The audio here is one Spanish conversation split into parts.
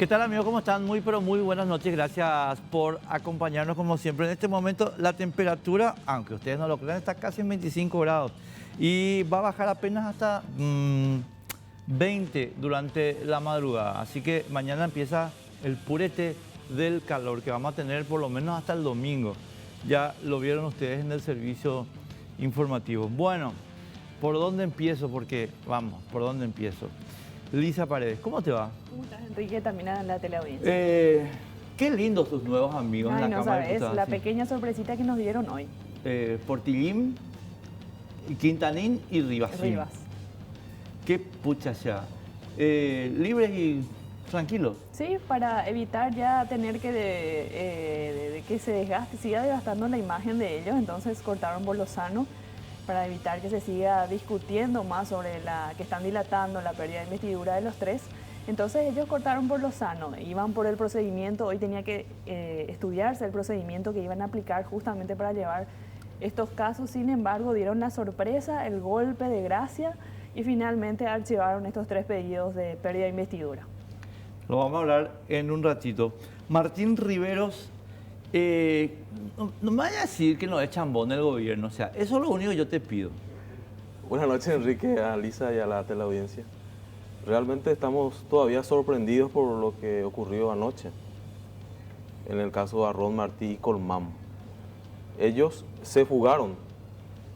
¿Qué tal, amigos? ¿Cómo están? Muy, pero muy buenas noches. Gracias por acompañarnos como siempre. En este momento la temperatura, aunque ustedes no lo crean, está casi en 25 grados y va a bajar apenas hasta 20 durante la madrugada. Así que mañana empieza el purete del calor que vamos a tener por lo menos hasta el domingo. Ya lo vieron ustedes en el servicio informativo. Bueno, ¿por dónde empiezo? Porque, vamos, ¿por dónde empiezo? Lisa Paredes, ¿cómo te va? ¿Cómo estás, Enrique? También en la teleaudiencia. Qué lindos tus nuevos amigos Ay, en la no Cámara de sabes, Diputados. la Sí. pequeña sorpresita que nos dieron hoy. Portillín, Quintanín y Rivas. Rivas. Qué pucha ya. Libres y tranquilos. Sí, para evitar ya tener que de que se desgaste, siga desgastando la imagen de ellos, entonces cortaron por lo sano para evitar que se siga discutiendo más sobre la que están dilatando la pérdida de investidura de los tres. Entonces ellos cortaron por lo sano, iban por el procedimiento, hoy tenía que estudiarse el procedimiento que iban a aplicar justamente para llevar estos casos. Sin embargo, dieron la sorpresa, el golpe de gracia y finalmente archivaron estos tres pedidos de pérdida de investidura. Lo vamos a hablar en un ratito. Martín Riveros, no me vayas a decir que no es chambón el gobierno, o sea, eso es lo único que yo te pido. Buenas noches, Enrique, a Lisa y a la teleaudiencia. Realmente estamos todavía sorprendidos por lo que ocurrió anoche en el caso de Arron Martí y Colmán. Ellos se fugaron,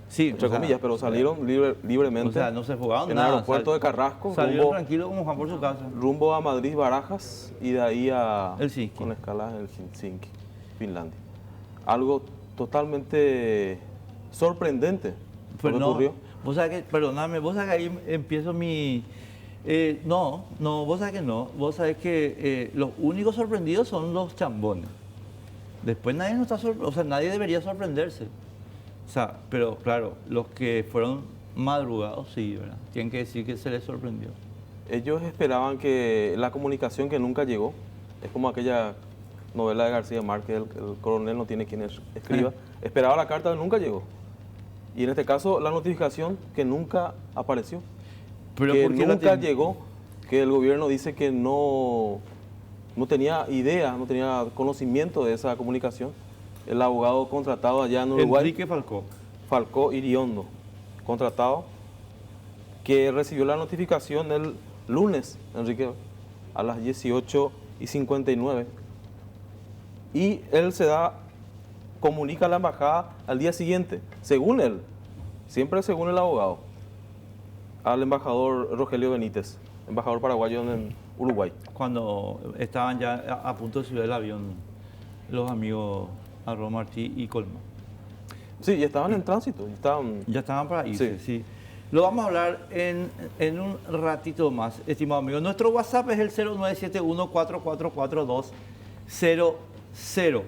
Sí, entre o sea, comillas, pero salieron libremente. O sea, no se jugaban en nada. el aeropuerto de Carrasco, Salieron tranquilos como Juan por su casa. rumbo a Madrid, Barajas y de ahí a Helsinki. con escala en Helsinki, Finlandia. Algo totalmente sorprendente Pues lo que no, ocurrió. vos sabés que, perdóname, vos sabés que ahí empiezo mi... no, vos sabés que no. Vos sabés que los únicos sorprendidos son los chambones. Después nadie no está o sea, nadie debería sorprenderse. O sea, pero claro, los que fueron madrugados, sí, ¿verdad? Tienen que decir que se les sorprendió. Ellos esperaban que la comunicación que nunca llegó, es como aquella novela de García Márquez, el coronel no tiene quien escriba, esperaba la carta que nunca llegó. Y en este caso, la notificación que nunca apareció, Pero que ¿por qué la nunca ten- llegó, que el gobierno dice que no tenía idea, no tenía conocimiento de esa comunicación. El abogado contratado allá en Uruguay, Enrique Falcó. Falcó Iriondo, contratado, que recibió la notificación el lunes, Enrique, a las 18:59. Y él comunica a la embajada al día siguiente, según él, siempre según el abogado, al embajador Rogelio Benítez, embajador paraguayo en Uruguay. Cuando estaban ya a punto de subir el avión los amigos Arron Martí y Colmán. Sí, y estaban en tránsito, Ya estaban para irse, sí. Lo vamos a hablar en un ratito más, estimado amigo. Nuestro WhatsApp es el 0971-444200.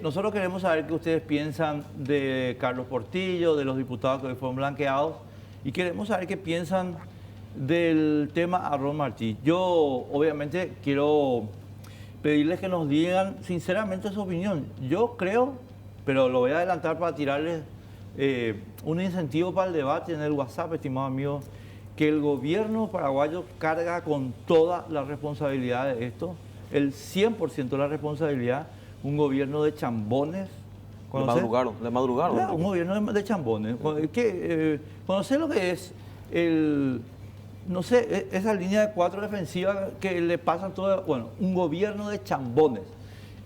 Nosotros queremos saber qué ustedes piensan de Carlos Portillo, de los diputados que hoy fueron blanqueados, y queremos saber qué piensan del tema Arron Martí. Yo, obviamente, quiero pedirles que nos digan sinceramente su opinión. Yo creo, pero lo voy a adelantar para tirarles un incentivo para el debate en el WhatsApp, estimado amigo, que el gobierno paraguayo carga con toda la responsabilidad de esto, el 100% de la responsabilidad, un gobierno de chambones. Le madrugaron. Claro, un gobierno de chambones. ¿Conocer lo que es no sé, esa línea de 4 defensiva que le pasan todo, bueno, un gobierno de chambones?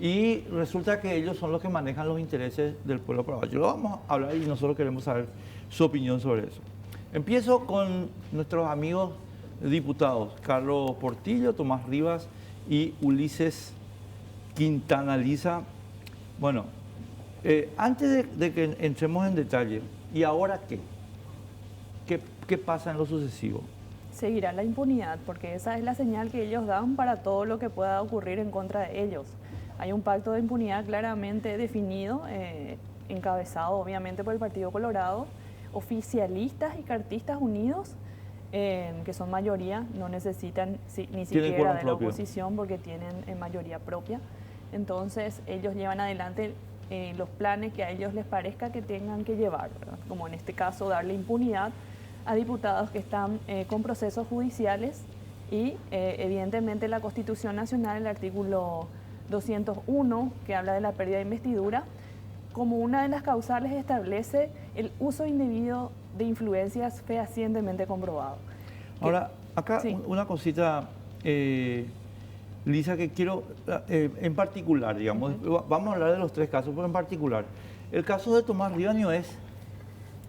Y resulta que ellos son los que manejan los intereses del pueblo paraguayo. Lo vamos a hablar y nosotros queremos saber su opinión sobre eso. Empiezo con nuestros amigos diputados, Carlos Portillo, Tomás Rivas y Ulises Quintana. Lisa, bueno, antes de que entremos en detalle, ¿y ahora qué? ¿Qué pasa en lo sucesivo? Seguirá la impunidad, porque esa es la señal que ellos dan para todo lo que pueda ocurrir en contra de ellos. Hay un pacto de impunidad claramente definido, encabezado obviamente por el Partido Colorado, oficialistas y cartistas unidos, que son mayoría, no necesitan ni siquiera de la oposición porque tienen mayoría propia. Entonces ellos llevan adelante los planes que a ellos les parezca que tengan que llevar, ¿verdad? Como en este caso darle impunidad a diputados que están con procesos judiciales Y evidentemente la Constitución Nacional, el artículo 201, que habla de la pérdida de investidura, como una de las causales establece el uso indebido de influencias fehacientemente comprobado. Ahora, acá Sí. una cosita, Lisa, que quiero, en particular, digamos, vamos a hablar de los tres casos, pero en particular, el caso de Tomás Rivaño es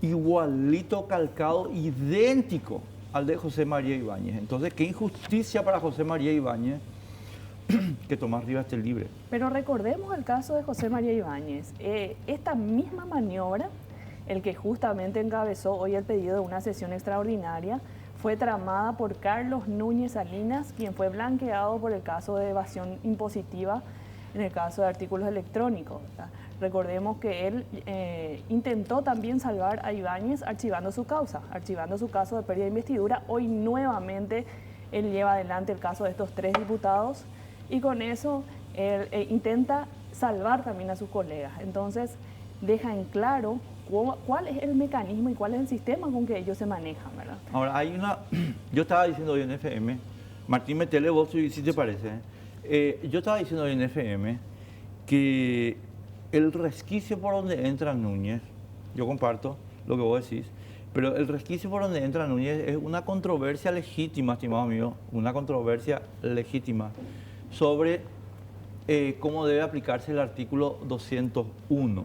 igualito, calcado, idéntico al de José María Ibáñez. Entonces, qué injusticia para José María Ibáñez que Tomás Rivas esté libre. Pero recordemos el caso de José María Ibáñez. Esta misma maniobra, el que justamente encabezó hoy el pedido de una sesión extraordinaria, fue tramada por Carlos Núñez Salinas, quien fue blanqueado por el caso de evasión impositiva en el caso de artículos electrónicos, ¿verdad? Recordemos que él intentó también salvar a Ibáñez archivando su causa, archivando su caso de pérdida de investidura. Hoy nuevamente él lleva adelante el caso de estos tres diputados y con eso él intenta salvar también a sus colegas. Entonces deja en claro cuál es el mecanismo y cuál es el sistema con que ellos se manejan, ¿verdad? Ahora, hay una, yo estaba diciendo hoy en FM, Martín, metele vos si te parece, yo estaba diciendo hoy en FM que el resquicio por donde entra Núñez, yo comparto lo que vos decís, pero el resquicio por donde entra Núñez es una controversia legítima, estimado amigo, una controversia legítima sobre cómo debe aplicarse el artículo 201.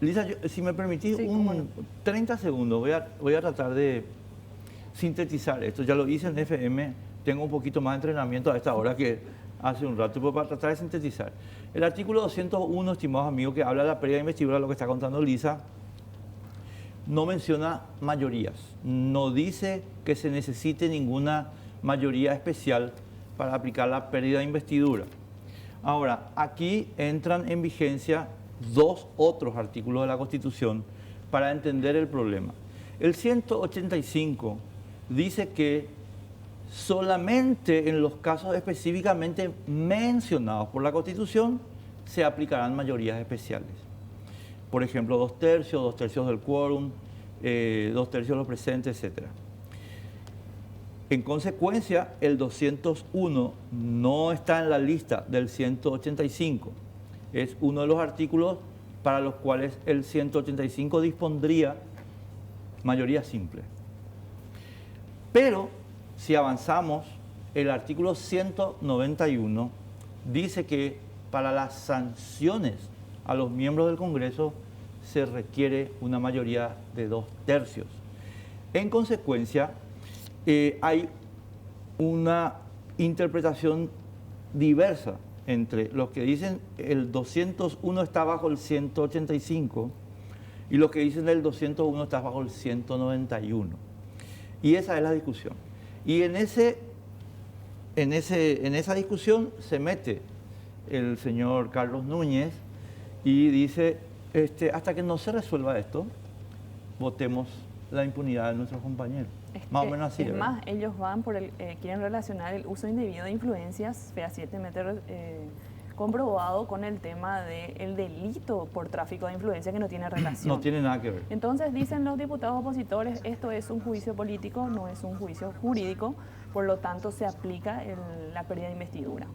Lisa, si me permitís Sí, 30 segundos, voy a tratar de sintetizar esto. Ya lo hice en FM, tengo un poquito más de entrenamiento a esta hora que hace un rato, pero para tratar de sintetizar. El artículo 201, estimados amigos, que habla de la pérdida de investidura, lo que está contando Lisa, no menciona mayorías, no dice que se necesite ninguna mayoría especial para aplicar la pérdida de investidura. Ahora, aquí entran en vigencia dos otros artículos de la Constitución para entender el problema. El 185 dice que solamente en los casos específicamente mencionados por la Constitución se aplicarán mayorías especiales. Por ejemplo, 2/3 del quórum, 2/3 de los presentes, etc. En consecuencia, el 201 no está en la lista del 185. Es uno de los artículos para los cuales el 185 dispondría mayoría simple. Pero, si avanzamos, el artículo 191 dice que para las sanciones a los miembros del Congreso se requiere una mayoría de 2/3. En consecuencia, hay una interpretación diversa entre los que dicen el 201 está bajo el 185 y los que dicen el 201 está bajo el 191. Y esa es la discusión. Y en esa discusión se mete el señor Carlos Núñez y dice, hasta que no se resuelva esto, votemos la impunidad de nuestros compañeros. Más o menos así. Es ¿verdad? más, ellos van quieren relacionar el uso indebido de influencias fehacientemente comprobado con el tema del delito por tráfico de influencia que no tiene relación. No tiene nada que ver. Entonces dicen los diputados opositores, esto es un juicio político, no es un juicio jurídico, por lo tanto se aplica la pérdida de investidura.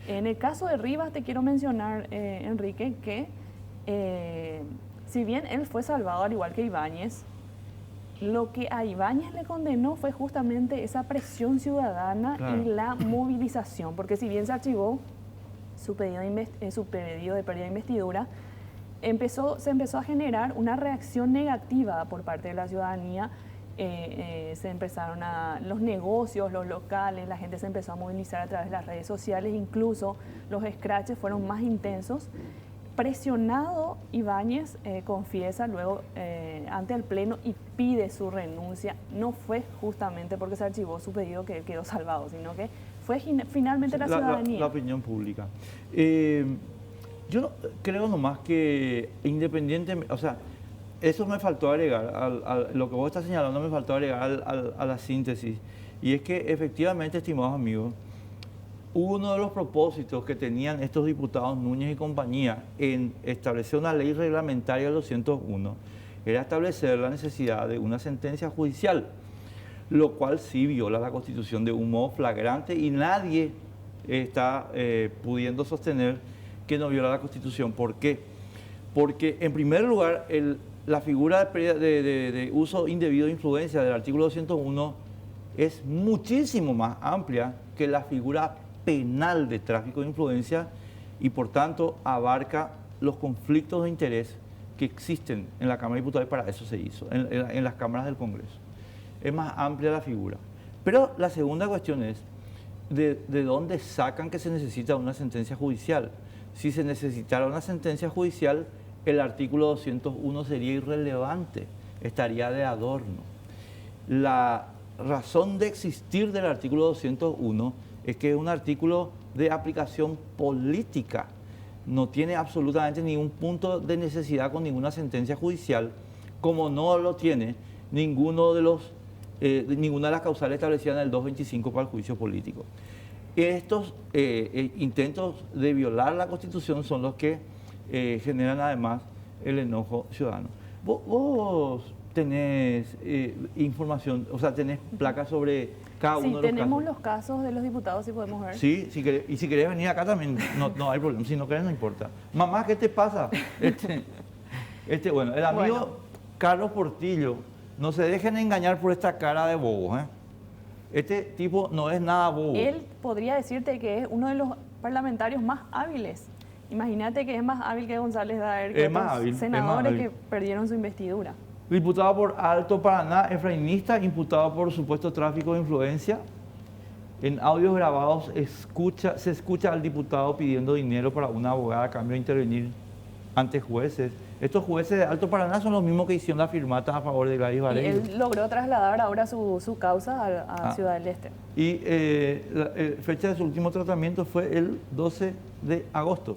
En el caso de Rivas te quiero mencionar, Enrique, que si bien él fue salvado al igual que Ibáñez, lo que a Ibáñez le condenó fue justamente esa presión ciudadana Claro. y la movilización, porque si bien se archivó su pedido de pérdida de investidura, se empezó a generar una reacción negativa por parte de la ciudadanía. Se empezaron los negocios, los locales, la gente se empezó a movilizar a través de las redes sociales, incluso los escraches fueron más intensos. Presionado, Ibáñez confiesa luego ante el Pleno y pide su renuncia. No fue justamente porque se archivó su pedido que quedó salvado, sino que fue finalmente la ciudadanía. La opinión pública. Yo creo nomás que independientemente, o sea, eso me faltó agregar, lo que vos estás señalando me faltó agregar a la síntesis. Y es que efectivamente, estimados amigos, uno de los propósitos que tenían estos diputados Núñez y compañía en establecer una ley reglamentaria del 201 era establecer la necesidad de una sentencia judicial lo cual sí viola la Constitución de un modo flagrante y nadie está pudiendo sostener que no viola la Constitución. ¿Por qué? Porque, en primer lugar, la figura de uso indebido de influencia del artículo 201 es muchísimo más amplia que la figura penal de tráfico de influencia y, por tanto, abarca los conflictos de interés que existen en la Cámara de Diputados, y para eso se hizo, en las cámaras del Congreso. Es más amplia la figura. Pero la segunda cuestión es, ¿de dónde sacan que se necesita una sentencia judicial? Si se necesitara una sentencia judicial, el artículo 201 sería irrelevante, estaría de adorno. La razón de existir del artículo 201 es que es un artículo de aplicación política, no tiene absolutamente ningún punto de necesidad con ninguna sentencia judicial, como no lo tiene ninguna de las causales establecidas en el 225 para el juicio político. Estos intentos de violar la Constitución son los que generan además el enojo ciudadano. Vos tenés información, o sea, tenés placas sobre cada uno de los casos. Sí, tenemos los casos de los diputados, si podemos ver. Sí, y si querés venir acá también, no hay problema. Si no querés, no importa. Mamá, ¿qué te pasa? Bueno, el amigo Carlos Portillo, no se dejen engañar por esta cara de bobo, ¿eh? Este tipo no es nada bobo. Él podría decirte que es uno de los parlamentarios más hábiles. Imagínate que es más hábil que González Daer, que otros senadores que perdieron su investidura. Diputado por Alto Paraná, efrainista, imputado por supuesto tráfico de influencia. En audios grabados se escucha al diputado pidiendo dinero para una abogada a cambio de intervenir ante jueces. Estos jueces de Alto Paraná son los mismos que hicieron la firmata a favor de Gladys Varela. Y él logró trasladar ahora su causa a Ciudad del Este. Y la fecha de su último tratamiento fue el 12 de agosto.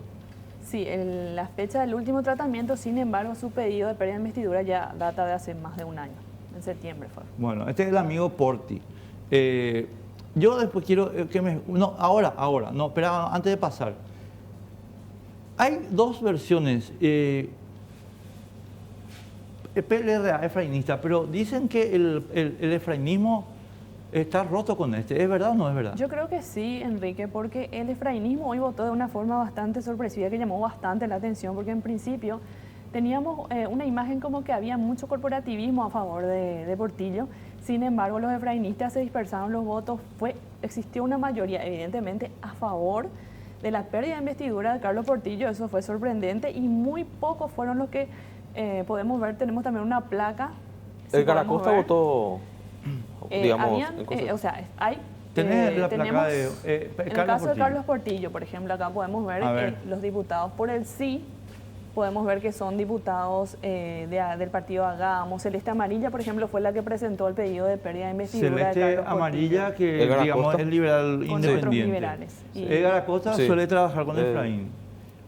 Sí, la fecha del último tratamiento, sin embargo, su pedido de pérdida de investidura ya data de hace más de un año. En septiembre fue. Bueno, este es el amigo Porti. Yo después quiero que me... No, ahora, no, espera, antes de pasar. Hay dos versiones. PLRA efrainista, pero dicen que el efrainismo está roto con este. ¿Es verdad o no es verdad? Yo creo que sí, Enrique, porque el efrainismo hoy votó de una forma bastante sorpresiva que llamó bastante la atención, porque en principio teníamos una imagen como que había mucho corporativismo a favor de Portillo. Sin embargo, los efrainistas se dispersaron los votos. Existió una mayoría, evidentemente, a favor de la pérdida de investidura de Carlos Portillo. Eso fue sorprendente y muy pocos fueron los que podemos ver. Tenemos también una placa. El Caracosta votó, digamos, ¿Tenés la placa tenemos, de en el caso de Carlos Portillo, por ejemplo, acá podemos ver los diputados por el sí. Podemos ver que son diputados del partido Hagamos. Celeste Amarilla, por ejemplo, fue la que presentó el pedido de pérdida de investidura. Celeste Amarilla, que digamos es liberal con independiente. Liberales. Edgar Acosta suele trabajar con Efraín.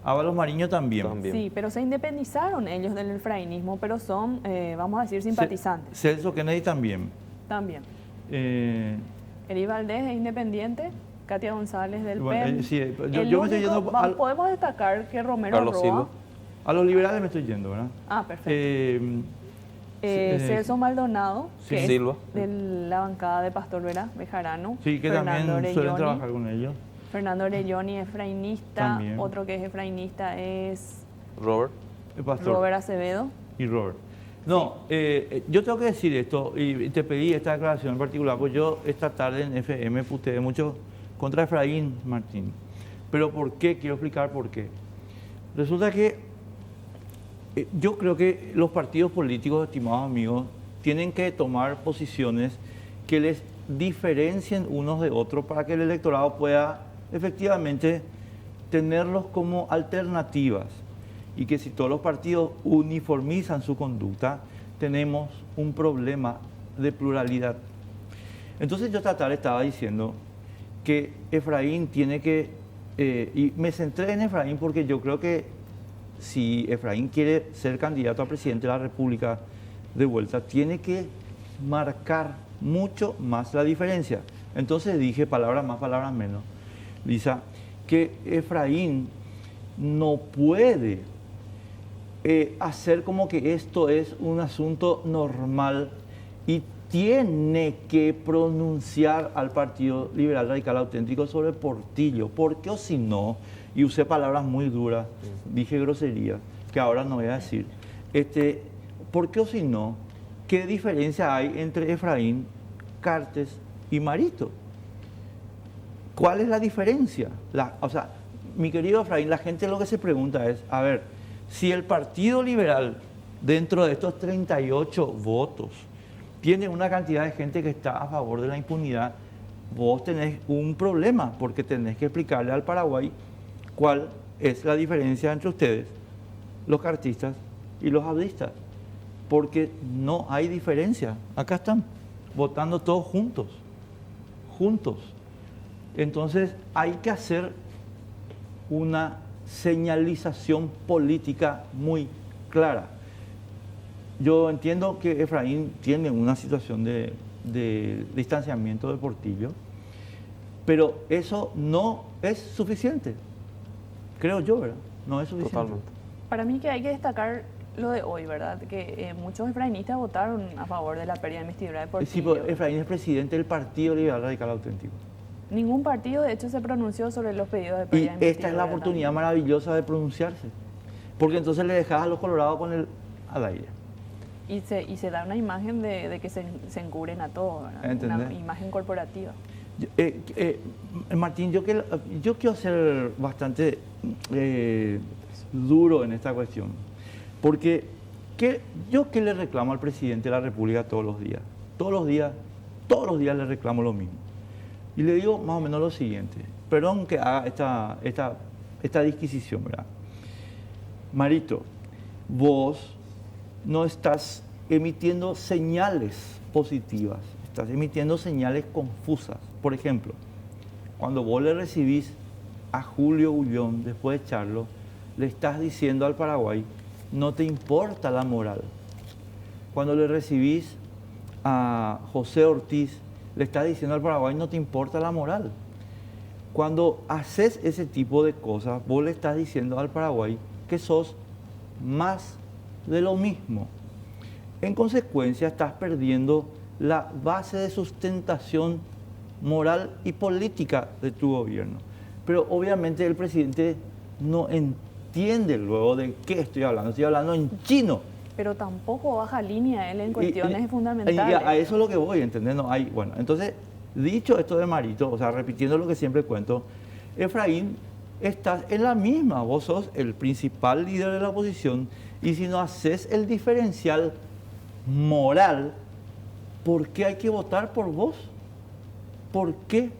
Ábalos Mariño también. Sí, pero se independizaron ellos del efrainismo, pero son, vamos a decir, simpatizantes. Celso Kennedy también. También. Eri Valdés es independiente. Katia González del PEN. Sí, yo me estoy yendo podemos destacar que Romero Carlos Roa. Silva. A los liberales me estoy yendo, ¿verdad? Ah, perfecto. Celso Maldonado, que Silva. es de la bancada de Pastor Vera Bejarano. Sí, que Fernando también suelen trabajar con ellos. Fernando Orelloni, efrainista. También. Otro que es efrainista es Robert. El pastor. Robert Acevedo. Y Robert. No, yo tengo que decir esto, y te pedí esta declaración en particular, porque yo esta tarde en FM puteé mucho contra Efraín Martín. Pero ¿por qué? Quiero explicar por qué. Resulta que yo creo que los partidos políticos, estimados amigos, tienen que tomar posiciones que les diferencien unos de otros para que el electorado pueda efectivamente tenerlos como alternativas. Y que si todos los partidos uniformizan su conducta, tenemos un problema de pluralidad. Entonces yo estaba diciendo que Efraín tiene que, y me centré en Efraín porque yo creo que si Efraín quiere ser candidato a presidente de la República de vuelta, tiene que marcar mucho más la diferencia. Entonces dije, palabras más, palabras menos, Lisa, que Efraín no puede hacer como que esto es un asunto normal y tiene que pronunciar al Partido Liberal Radical Auténtico sobre Portillo, porque o si no, y usé palabras muy duras, dije groserías, que ahora no voy a decir, porque o si no, ¿qué diferencia hay entre Efraín, Cartes y Marito? ¿Cuál es la diferencia? O sea, mi querido Efraín, la gente lo que se pregunta es, a ver, si el Partido Liberal, dentro de estos 38 votos, tiene una cantidad de gente que está a favor de la impunidad, vos tenés un problema, porque tenés que explicarle al Paraguay cuál es la diferencia entre ustedes, los cartistas y los abdistas, porque no hay diferencia. Acá están votando todos juntos. Entonces hay que hacer una señalización política muy clara. Yo entiendo que Efraín tiene una situación de distanciamiento de Portillo, pero eso no es suficiente, creo yo, ¿verdad? No es suficiente. Totalmente. Para mí que hay que destacar lo de hoy, ¿verdad? Que muchos efrainistas votaron a favor de la pérdida de investidura de Portillo. Sí, pero Efraín es presidente del Partido Liberal Radical Auténtico. Ningún partido, de hecho, se pronunció sobre los pedidos de pérdida Y de investidura. esta es la oportunidad maravillosa de pronunciarse, porque entonces le dejas a los colorados con el al aire. Y se da una imagen de que se encubren a todos, ¿verdad? ¿Entendés? Una imagen corporativa. Martín, yo quiero ser bastante duro en esta cuestión, porque yo que le reclamo al presidente de la República todos los días le reclamo lo mismo. Y le digo más o menos lo siguiente, perdón que haga esta disquisición, ¿verdad? Marito, vos no estás emitiendo señales positivas, estás emitiendo señales confusas. Por ejemplo, cuando vos le recibís a Julio Ullón después de echarlo, le estás diciendo al Paraguay, no te importa la moral. Cuando le recibís a José Ortiz, le estás diciendo al Paraguay, no te importa la moral. Cuando haces ese tipo de cosas, vos le estás diciendo al Paraguay que sos más de lo mismo. En consecuencia, estás perdiendo la base de sustentación moral y política de tu gobierno. Pero obviamente el presidente no entiende luego de qué estoy hablando en chino. Pero tampoco baja línea él en cuestiones fundamentales. Y a eso es lo que voy, ¿entendés? No hay, bueno, entonces, dicho esto de Marito, o sea, repitiendo lo que siempre cuento, Efraín, estás en la misma, vos sos el principal líder de la oposición, y si no haces el diferencial moral, ¿por qué hay que votar por vos? ¿Por qué?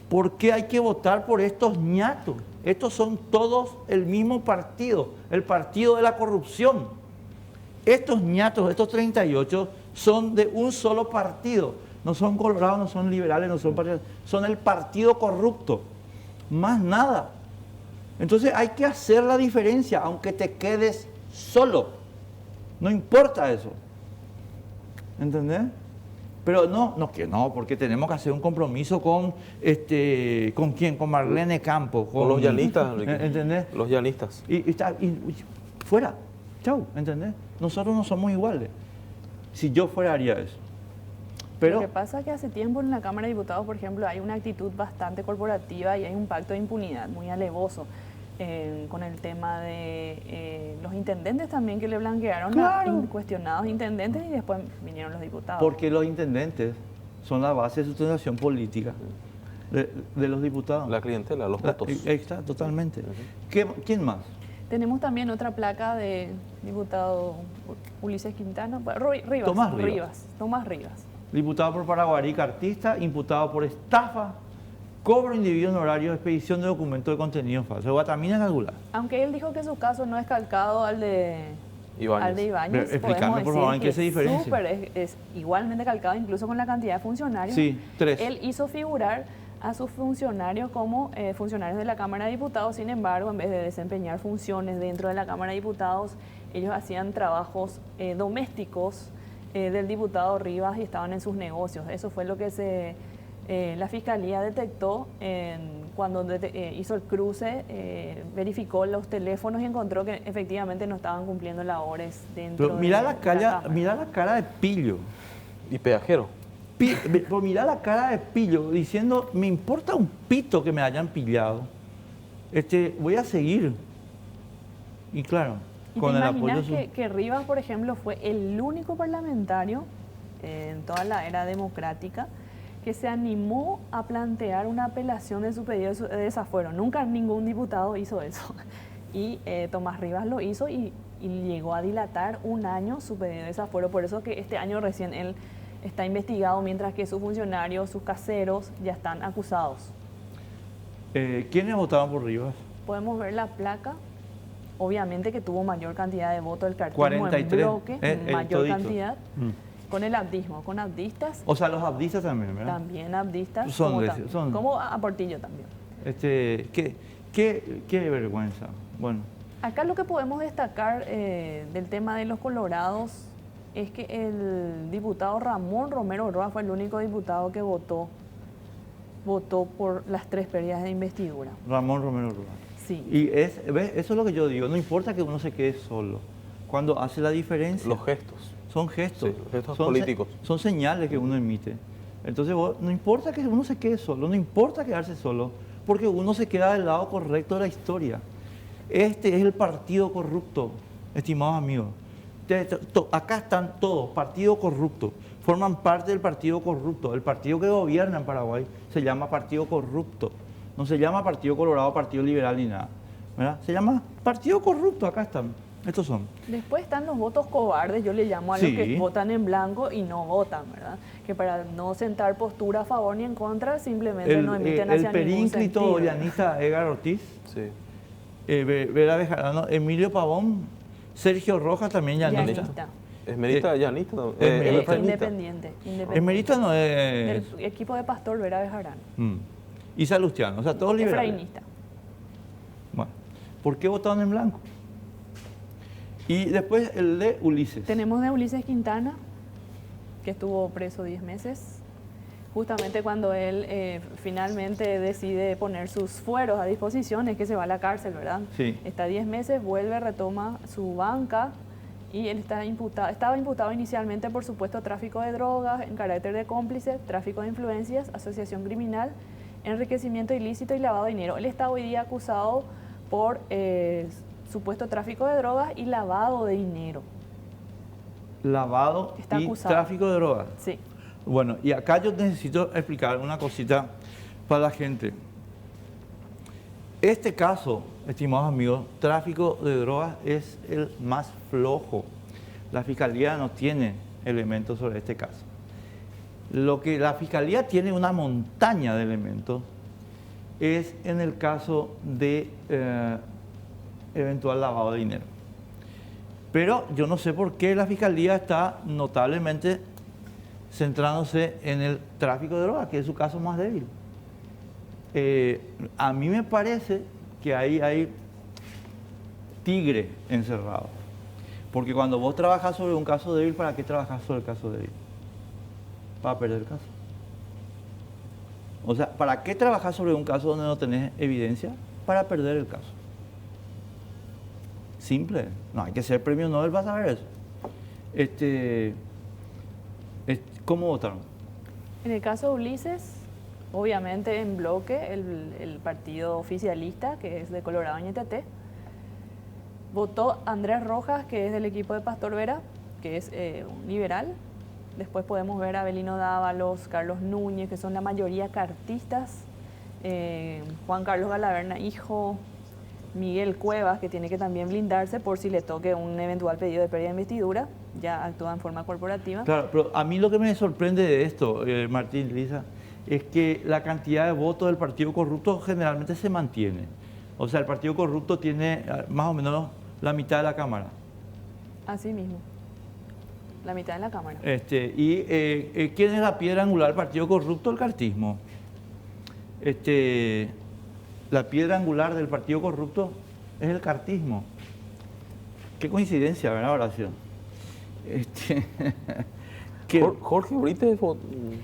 ¿Por qué hay que votar por estos ñatos? Estos son todos el mismo partido, el partido de la corrupción. Estos ñatos, estos 38, son de un solo partido. No son colorados, no son liberales, no son partidos, son el partido corrupto. Más nada. Entonces hay que hacer la diferencia, aunque te quedes solo. No importa eso. ¿Entendés? Pero no, porque tenemos que hacer un compromiso con ¿con quién? Con Marlene Campos. Con los llanistas, Enrique. ¿Entendés? Los llanistas. Y fuera. Chau, ¿entendés? Nosotros no somos iguales. Si yo fuera, haría eso. Pero lo que pasa es que hace tiempo en la Cámara de Diputados, por ejemplo, hay una actitud bastante corporativa y hay un pacto de impunidad muy alevoso con el tema de los intendentes también, que le blanquearon a incuestionados intendentes, y después vinieron los diputados. Porque los intendentes son la base de sustentación política de los diputados. La clientela, los votos. Está, totalmente. ¿Quién más? Tenemos también otra placa de diputado Ulises Quintana, Tomás Rivas. Diputado por Paraguarí, cartista, imputado por estafa, cobro indebido en horario de expedición de documentos de contenido falso. Guatamina calcular. Aunque él dijo que su caso no es calcado al de Ibáñez, explícame por favor en qué se diferencia. Es igualmente calcado, incluso con la cantidad de funcionarios. Sí, 3. Él hizo figurar a sus funcionarios como funcionarios de la Cámara de Diputados. Sin embargo, en vez de desempeñar funciones dentro de la Cámara de Diputados, ellos hacían trabajos domésticos del diputado Rivas y estaban en sus negocios. Eso fue lo que la Fiscalía detectó cuando hizo el cruce, verificó los teléfonos y encontró que efectivamente no estaban cumpliendo labores dentro Pero mira de la cara de Pillo. Y peajero. Por mirar la cara de Pillo diciendo, me importa un pito que me hayan pillado. Voy a seguir. Y claro, ¿Y con te el apoyo imaginas que Rivas, por ejemplo, fue el único parlamentario en toda la era democrática que se animó a plantear una apelación de su pedido de desafuero? Nunca ningún diputado hizo eso. Y Tomás Rivas lo hizo y llegó a dilatar un año su pedido de desafuero. Por eso que este año recién él está investigado, mientras que sus funcionarios, sus caseros, ya están acusados. ¿Quiénes votaban por Rivas? Podemos ver la placa. Obviamente que tuvo mayor cantidad de votos el cartismo 43, en bloque, mayor todito. cantidad, con el abdismo, con abdistas, O sea, los abdistas también, ¿verdad? también abdistas, Son como, de esos, son- como a Portillo también. Qué vergüenza. Bueno, Acá lo que podemos destacar del tema de los colorados es que el diputado Ramón Romero Roa fue el único diputado que votó por las 3 pérdidas de investidura. Ramón Romero Rúa. Sí. Y ¿ves? Eso es lo que yo digo, no importa que uno se quede solo. Cuando hace la diferencia, Los gestos. son gestos. Sí, los gestos son políticos. Son señales que uno emite. Entonces, no importa que uno se quede solo, no importa quedarse solo, porque uno se queda del lado correcto de la historia. Este es el partido corrupto, estimados amigos. Acá están todos, partido corrupto. Forman parte del partido corrupto. El partido que gobierna en Paraguay se llama partido corrupto. No se llama Partido Colorado, Partido Liberal ni nada, ¿verdad? Se llama partido corrupto, acá están. Estos son. Después están los votos cobardes, yo le llamo a los Sí. que votan en blanco y no votan, ¿verdad? Que para no sentar postura a favor ni en contra, simplemente no emiten El hacia ningún perínclito sentido. llanista Edgar Ortiz, Sí. Vera Bejarano, Emilio Pavón, Sergio Rojas también llanista. Llanista. Esmerita, llanista. Esmerita. Independiente. Esmerita no es... Del equipo de Pastor Vera Bejarano. Y Salustiano, o sea, todos liberales. Efraínista. Bueno, ¿por qué votaron en blanco? Y después el de Ulises. Tenemos de Ulises Quintana, que estuvo preso 10 meses, justamente cuando él finalmente decide poner sus fueros a disposición, es que se va a la cárcel, ¿verdad? Sí. Está 10 meses, vuelve, retoma su banca y él estaba imputado inicialmente por supuesto tráfico de drogas en carácter de cómplice, tráfico de influencias, asociación criminal, enriquecimiento ilícito y lavado de dinero. Él está hoy día acusado por supuesto tráfico de drogas y lavado de dinero. Lavado Está y acusado. tráfico de drogas. Sí. Bueno, y acá yo necesito explicar una cosita para la gente. Este caso, estimados amigos, tráfico de drogas es el más flojo. La Fiscalía no tiene elementos sobre este caso. Lo que la Fiscalía tiene una montaña de elementos es en el caso de eventual lavado de dinero. Pero yo no sé por qué la Fiscalía está notablemente centrándose en el tráfico de drogas, que es su caso más débil. A mí me parece que ahí hay tigre encerrado. Porque cuando vos trabajas sobre un caso débil, ¿para qué trabajas sobre el caso débil? Para perder el caso. O sea, ¿para qué trabajar sobre un caso donde no tenés evidencia? Para perder el caso. Simple. No hay que ser premio Nobel para saber eso. ¿Cómo votaron? En el caso de Ulises, obviamente en bloque, el partido oficialista, que es de Colorado Ñeteté, votó Andrés Rojas, que es del equipo de Pastor Vera, que es un liberal. Después podemos ver a Abelino Dávalos, Carlos Núñez, que son la mayoría cartistas, Juan Carlos Galaverna, hijo, Miguel Cuevas, que tiene que también blindarse por si le toque un eventual pedido de pérdida de investidura, ya actúa en forma corporativa. Claro, pero a mí lo que me sorprende de esto, Martín, Lisa, es que la cantidad de votos del partido corrupto generalmente se mantiene. O sea, el partido corrupto tiene más o menos la mitad de la Cámara. Así mismo, la mitad de la Cámara. ¿Quién es la piedra angular del partido corrupto? El cartismo. La piedra angular del partido corrupto es el cartismo. Qué coincidencia, ¿verdad, Horacio? Jorge Brites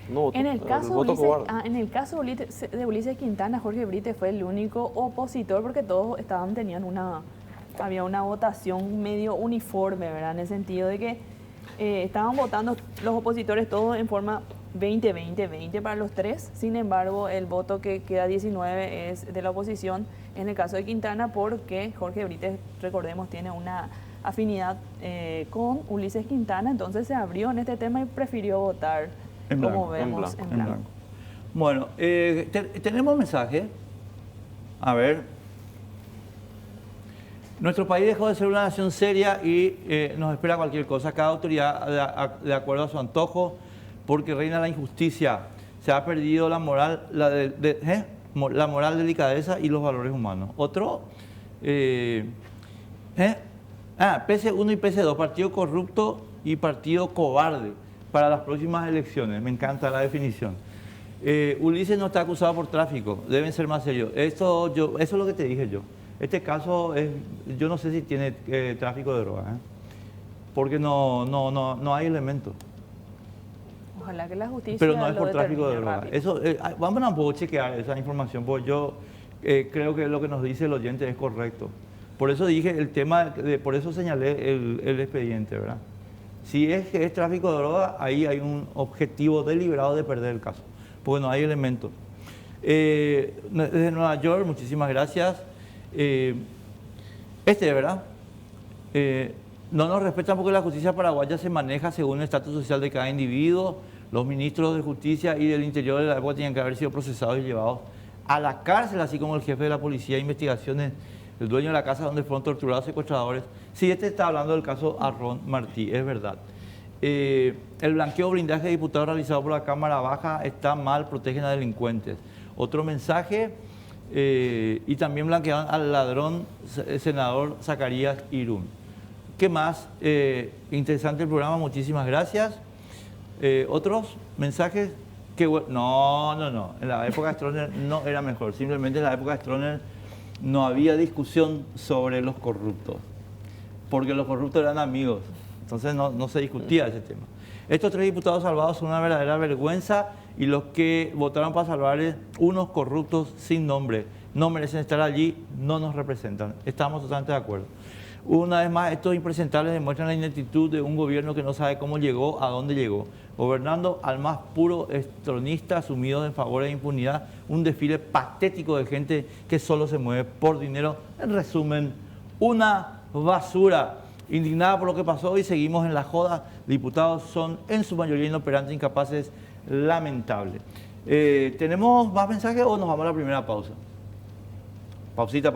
no votó. En el caso, voto cobarde. en el caso de Ulises Quintana, Jorge Brites fue el único opositor porque todos había una votación medio uniforme, ¿verdad? En el sentido de que estaban votando los opositores todos en forma 20-20-20 para los tres. Sin embargo, el voto que queda 19 es de la oposición en el caso de Quintana, porque Jorge Brites, recordemos, tiene una afinidad con Ulises Quintana, entonces se abrió en este tema y prefirió votar, En como blanco, vemos, en blanco. Bueno, tenemos mensaje. A ver. Nuestro país dejó de ser una nación seria y nos espera cualquier cosa. Cada autoridad de acuerdo a su antojo, porque reina la injusticia. Se ha perdido la moral, la moral, delicadeza y los valores humanos. Otro, PC1 y PC2, partido corrupto y partido cobarde para las próximas elecciones. Me encanta la definición. Ulises no está acusado por tráfico, deben ser más serios. Eso es lo que te dije yo. Este caso yo no sé si tiene tráfico de droga, porque no hay elementos. Ojalá que la justicia Pero no es lo por tráfico de determine droga. rápido. Eso, vamos a poder chequear esa información, porque yo creo que lo que nos dice el oyente es correcto. Por eso dije el tema, por eso señalé el expediente, ¿verdad? Si es que es tráfico de droga, ahí hay un objetivo deliberado de perder el caso, porque no hay elementos. Desde Nueva York, muchísimas gracias. ¿Verdad? No nos respetan porque la justicia paraguaya se maneja según el estatus social de cada individuo. Los ministros de Justicia y del Interior de la época tenían que haber sido procesados y llevados a la cárcel, así como el jefe de la Policía de Investigaciones, el dueño de la casa donde fueron torturados secuestradores. Sí, está hablando del caso Arrón Martí, es verdad. El blanqueo o blindaje de diputados realizado por la Cámara Baja está mal, protegen a delincuentes. Otro mensaje, y también blanquearon al ladrón senador Zacarías Irún. ¿Qué más? Interesante el programa, muchísimas gracias. ¿Otros mensajes? No. En la época de Stroessner no era mejor. Simplemente en la época de Stroessner no había discusión sobre los corruptos, porque los corruptos eran amigos. Entonces no se discutía ese tema. Estos 3 diputados salvados son una verdadera vergüenza y los que votaron para salvarles, unos corruptos sin nombre, no merecen estar allí, no nos representan. Estamos totalmente de acuerdo. Una vez más, estos impresentables demuestran la ineptitud de un gobierno que no sabe cómo llegó, a dónde llegó. Gobernando al más puro estronista, sumido en favor de impunidad, un desfile patético de gente que solo se mueve por dinero. En resumen, una basura. Indignada por lo que pasó y seguimos en la joda. Diputados son en su mayoría inoperantes, incapaces, lamentable. ¿Tenemos más mensajes o nos vamos a la primera pausa? Pausita.